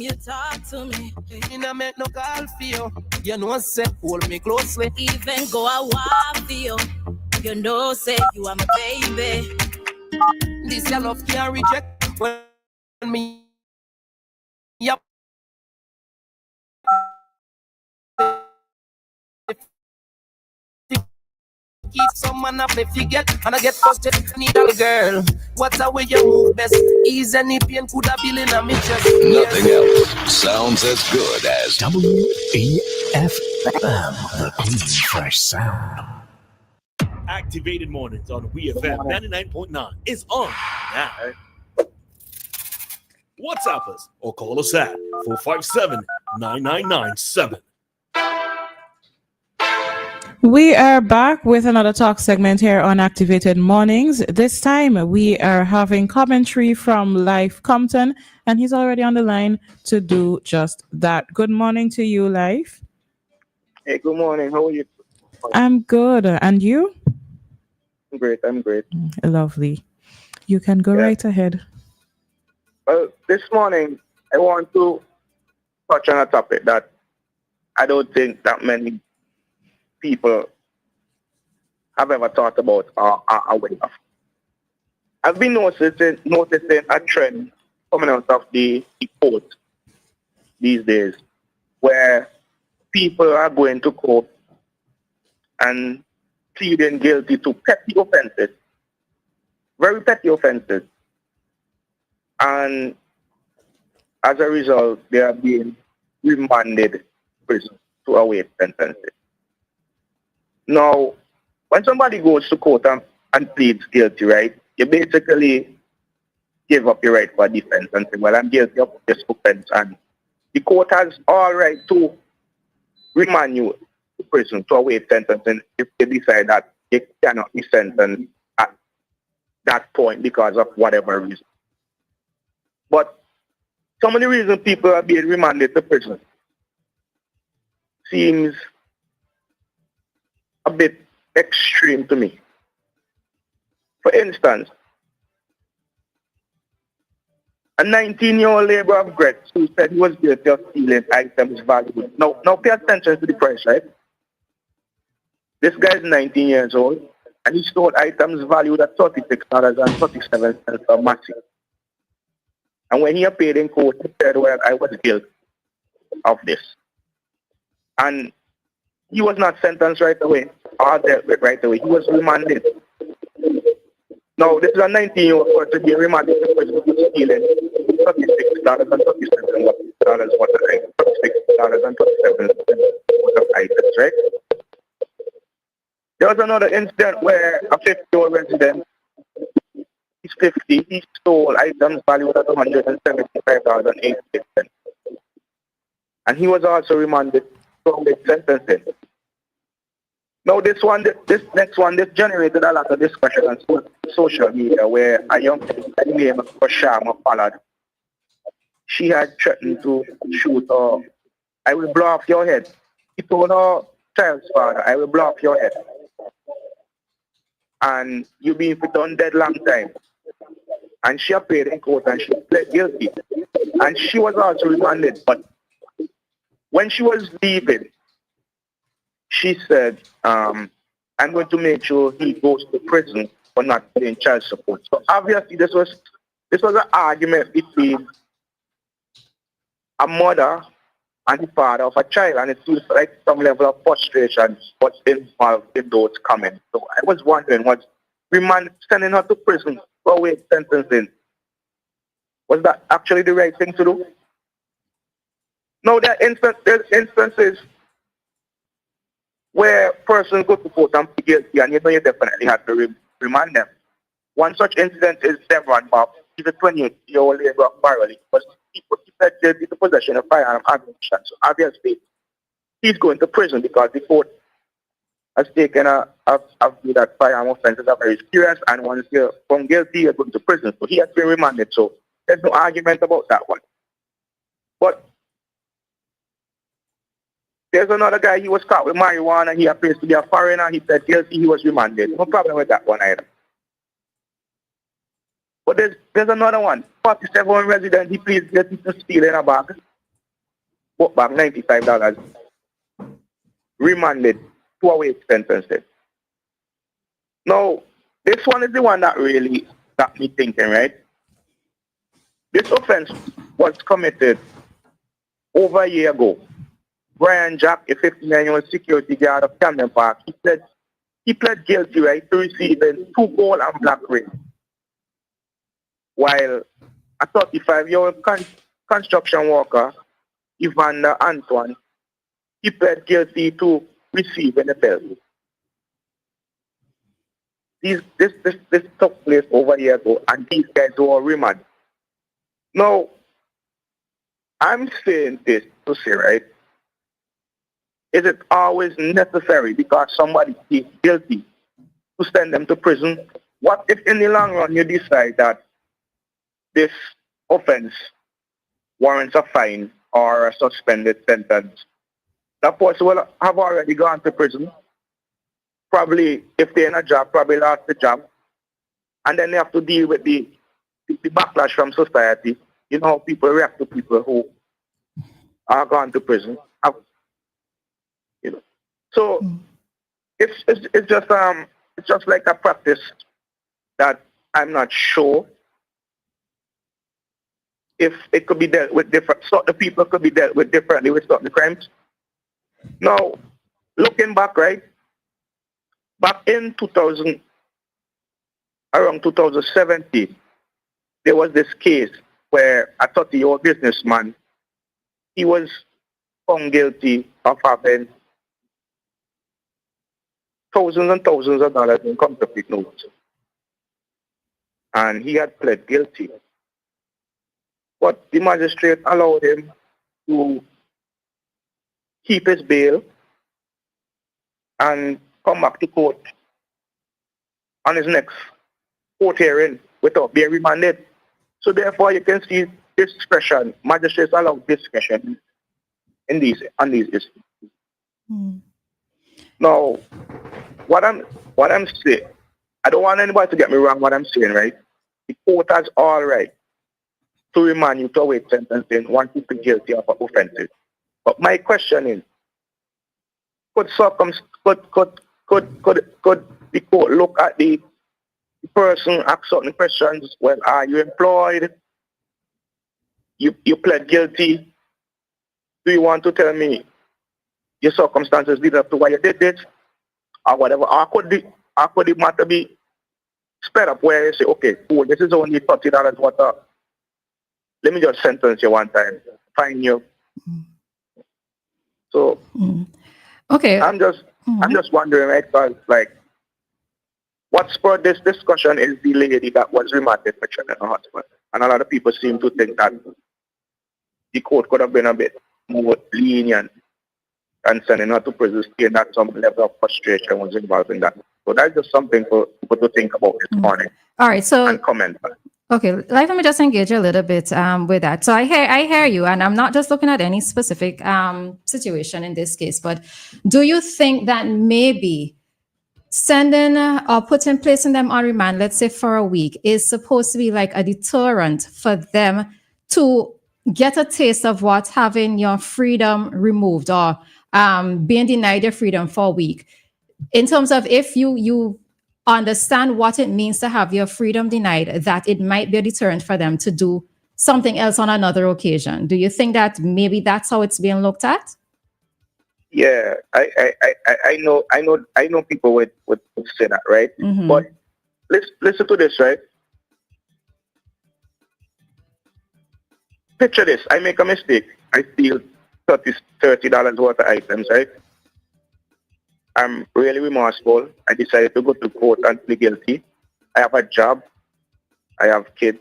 you talk to me. You know make no call for you. You know say hold me closely. Even go a walk for you. You know say you are my baby. This your love can't reject when me yep. Keep someone up if you get and I get frustrated. Need a girl. What's the way you move best? Ease any pain could have been in a me chest. Nothing else sounds as good as WEFM, the clean, fresh sound. Activated Mornings on WEFM 99.9 is on now. WhatsApp us or call us at 457-9997. We are back with another talk segment here on Activated Mornings. This time we are having commentary from Lyf Compton, and he's already on the line to do just that. Good morning to you, Lyf. Hey, good morning. How are you? I'm good. And you? I'm great. Lovely. You can go right ahead. Well, this morning I want to touch on a topic that I don't think that many people have ever thought about or are aware of. I've been noticing a trend coming out of the court these days where people are going to court and pleading guilty to petty offenses, very petty offenses. And as a result, they are being remanded to prison to await sentences. Now, when somebody goes to court and pleads guilty, right, you basically give up your right for defense and say, well, I'm guilty of this offense, and the court has all right to remand you to prison to await sentencing if they decide that you cannot be sentenced at that point because of whatever reason. But some of the reasons people are being remanded to prison seems a bit extreme to me. For instance, a 19-year-old laborer of Gretz who said he was guilty of stealing items valued. Now pay attention to the price, right? This guy is 19 years old and he stole items valued at $36.37 per massive. And when he appeared in court, he said, well, I was guilty of this. And he was not sentenced right away or dealt with right away. He was remanded. Now, this is a 19-year-old person to be remanded to prison for stealing $36.37 worth of items, right? There was another incident where a 50-year-old resident, he's 50, he stole items valued at $175.86. And he was also remanded from the sentencing. Now this next one, this generated a lot of discussion on social media where a young lady by the name of Shama Pollard, she had threatened to shoot her. I will blow off your head. He told her child's father, I will blow off your head. And you've been put on dead long time. And she appeared in court and she pled guilty. And she was also remanded. But when she was leaving, she said, I'm going to make sure he goes to prison for not paying child support. So obviously this was an argument between a mother and the father of a child, and it feels like some level of frustration what's involved in those comments. So I was wondering, was remand sending her to prison for await sentencing, was that actually the right thing to do? No, there's instances where persons go to court and plead guilty, and you know you definitely have to remand them. One such incident is Devon Bob. He's a 28-year-old laborer of Barrel. He pled guilty to possession of firearm ammunition. So obviously, he's going to prison because the court has taken a view that firearm offenses are very serious, and once you're found guilty, you're going to prison. So he has been remanded. So there's no argument about that one. But there's another guy, he was caught with marijuana. He appears to be a foreigner. He said guilty, he was remanded. No problem with that one either. But there's another one, 47 resident, he pleads guilty to stealing a bag. bought back $95, remanded, 2 away sentences. Now, this one is the one that really got me thinking, right? This offense was committed over a year ago. Brian Jack, a 59-year-old security guard of Camden Park, he pled guilty, right, to receiving 2 gold and black rings. While a 35-year-old construction worker, Evander Antoine, he pled guilty to receiving a belt. This took place over a year ago, and these guys were remand. Now, I'm saying this to say, right, is it always necessary because somebody is guilty to send them to prison? What if in the long run you decide that this offense warrants a fine or a suspended sentence? That person will have already gone to prison. Probably, if they're in a job, probably lost the job. And then they have to deal with the backlash from society. You know how people react to people who are gone to prison. You know. So it's just like a practice that I'm not sure if it could be dealt with different. Certain people could be dealt with differently with certain crimes. Now, looking back, right, back in 2000, around 2017, there was this case where a 30-year-old businessman, he was found guilty of having thousands and thousands of dollars in counterfeit notes. And he had pled guilty. But the magistrate allowed him to keep his bail and come back to court on his next court hearing without being remanded. So therefore you can see discretion. Magistrates allow discretion on these issues. Now, what I'm saying, I don't want anybody to get me wrong what I'm saying, right? The court has all right to remand you to await sentencing once you plead guilty of offences. But my question is, could the court look at the person, ask certain questions? Well, are you employed? You pled guilty. Do you want to tell me your circumstances lead up to why you did this? Or whatever. Or could the matter be sped up where you say, okay, cool, this is only $30 worth of. Let me just sentence you one time, fine you. So, okay, I'm just wondering, right? Because like, what spurred this discussion is the lady that was remanded for killing her husband, and a lot of people seem to think that the court could have been a bit more lenient and sending her to prison, seeing that some level of frustration was involved in that. So that's just something for people to think about this morning. All right, so and comment. Okay, let me just engage a little bit with that. So I hear you, and I'm not just looking at any specific situation in this case, but do you think that maybe sending or placing them on remand, let's say for a week, is supposed to be like a deterrent for them to get a taste of what having your freedom removed or being denied your freedom for a week? In terms of if you understand what it means to have your freedom denied, that it might be a deterrent for them to do something else on another occasion. Do you think that maybe that's how it's being looked at? Yeah, I know people would say that, right? Mm-hmm. But listen to this, right? Picture this. I make a mistake. I steal $30 worth of items, right? I'm really remorseful. I decided to go to court and plead guilty. I have a job. I have kids.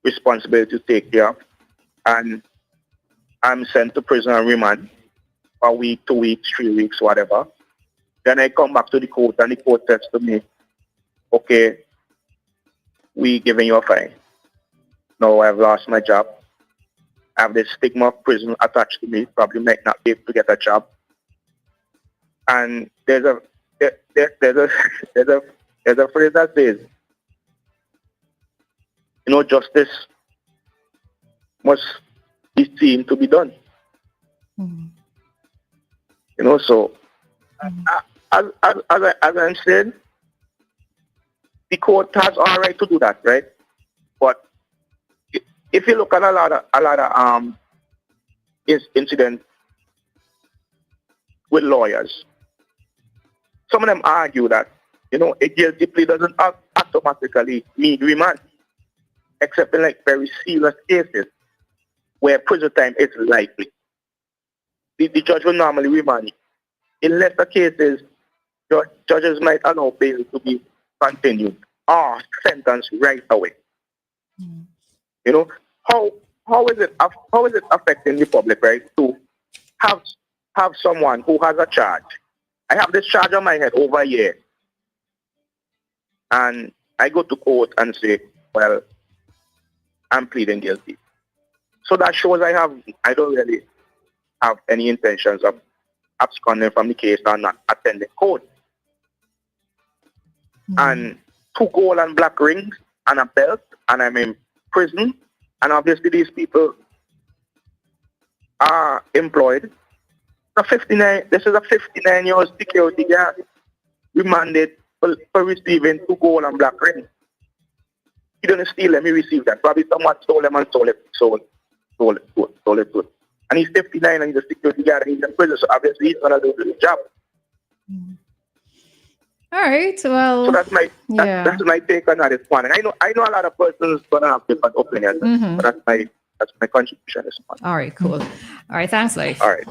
Responsibility to take care of. And I'm sent to prison and remand for a week, 2 weeks, 3 weeks, whatever. Then I come back to the court and the court says to me, okay, we giving you a fine. Now I've lost my job. I have this stigma of prison attached to me. Probably might not be able to get a job. And there's a phrase that says, justice must is seen to be done. You know, so as I said, the court has all right to do that, right? But if you look at a lot of incidents with lawyers, some of them argue that, you know, a guilty plea doesn't automatically mean remand, except in like very serious cases where prison time is likely. The judge will normally remand you. In lesser cases, judges might allow bail to be continued or sentenced right away. You know, how is it affecting the public, right? To have someone who has a charge. I have this charge on my head over a year, and I go to court and say, well, I'm pleading guilty. So that shows I don't really have any intentions of absconding from the case or not attending court. And 2 gold and black rings and a belt, and I'm in prison, and obviously these people are employed. This is a 59-year-old security guard remanded for receiving 2 gold and black rings. He didn't steal them, he received them. Probably someone stole them and sold it to him. And he's 59 and he's a security guard and he's in prison, so obviously he's gonna do the job. All right. Well, so that's my take on that this morning. I know a lot of persons gonna have different opinions, but that's my contribution this morning. All right, cool. All right, thanks, Lyf. All right.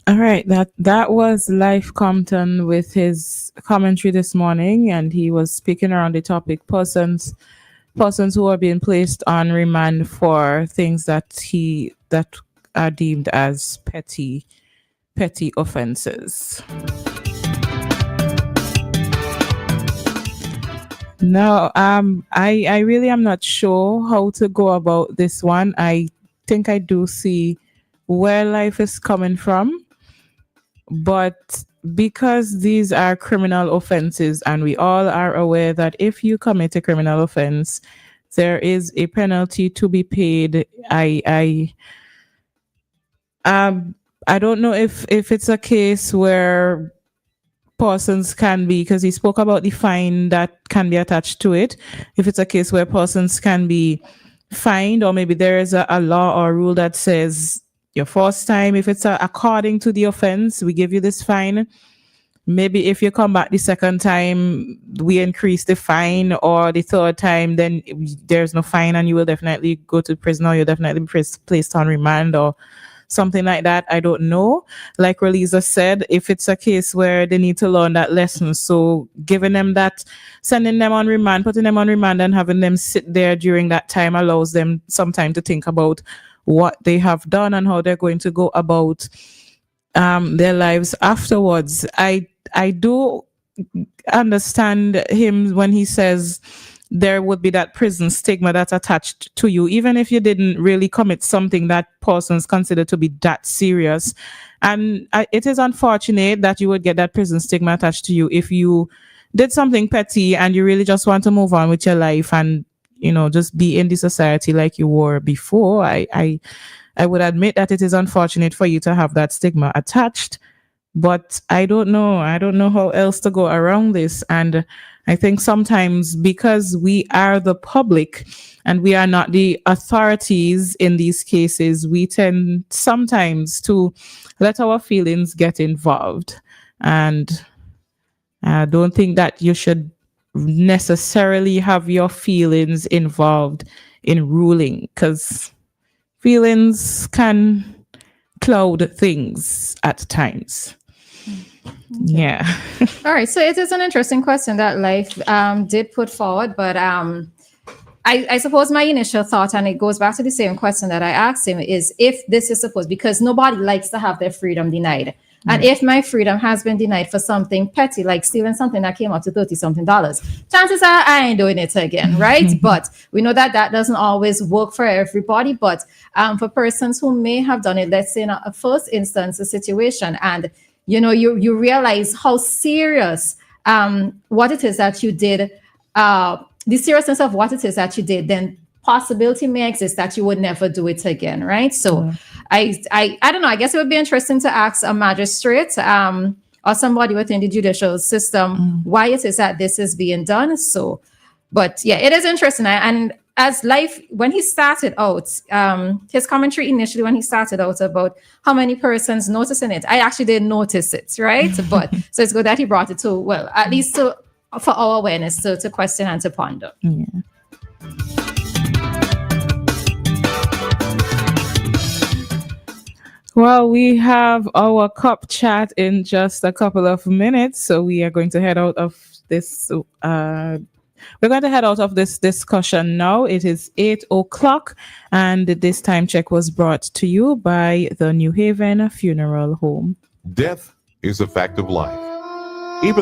All right, that was Lyf Compton with his commentary this morning, and he was speaking around the topic persons who are being placed on remand for things that are deemed as petty offenses. Now, I really am not sure how to go about this one. I think I do see where Lyf is coming from, but because these are criminal offenses and we all are aware that if you commit a criminal offense, there is a penalty to be paid. I don't know if it's a case where persons can be, because he spoke about the fine that can be attached to it. If it's a case where persons can be fined, or maybe there is a law or rule that says your first time, if it's according to the offense, we give you this fine. Maybe if you come back the second time, we increase the fine, or the third time, then there's no fine and you will definitely go to prison, or you'll definitely be placed on remand or something like that. I don't know. Like Roleza said, if it's a case where they need to learn that lesson, so giving them that, sending them on remand, putting them on remand and having them sit there during that time allows them some time to think about what they have done and how they're going to go about their lives afterwards. I do understand him when he says there would be that prison stigma that's attached to you, even if you didn't really commit something that persons consider to be that serious. And it is unfortunate that you would get that prison stigma attached to you if you did something petty and you really just want to move on with your life and, you know, just be in the society like you were before. I would admit that it is unfortunate for you to have that stigma attached, but I don't know how else to go around this. And I think sometimes because we are the public and we are not the authorities in these cases, we tend sometimes to let our feelings get involved. And I don't think that you should necessarily have your feelings involved in ruling, because feelings can cloud things at times. Yeah. All right. So it is an interesting question that Lyf did put forward, but I suppose my initial thought, and it goes back to the same question that I asked him, is if this is supposed, because nobody likes to have their freedom denied. And if my freedom has been denied for something petty, like stealing something that came up to $30-something, chances are I ain't doing it again, right? But we know that that doesn't always work for everybody. But for persons who may have done it, let's say in a first instance, a situation, and you know, you realize how serious what it is that you did the seriousness of what it is that you did, then possibility may exist that you would never do it again, right? So I don't know. I guess it would be interesting to ask a magistrate or somebody within the judicial system why it is that this is being done. So, but yeah, it is interesting. And as Lyf, when he started out, his commentary initially when he started out about how many persons noticing it, I actually didn't notice it, right? But so it's good that he brought it to, well, at least for our awareness to question and to ponder. Yeah. Well, we have our cup chat in just a couple of minutes, so we are going to head out of this. We're going to head out of this discussion now. It is 8:00, and this time check was brought to you by the New Haven Funeral Home. Death is a fact of life. Even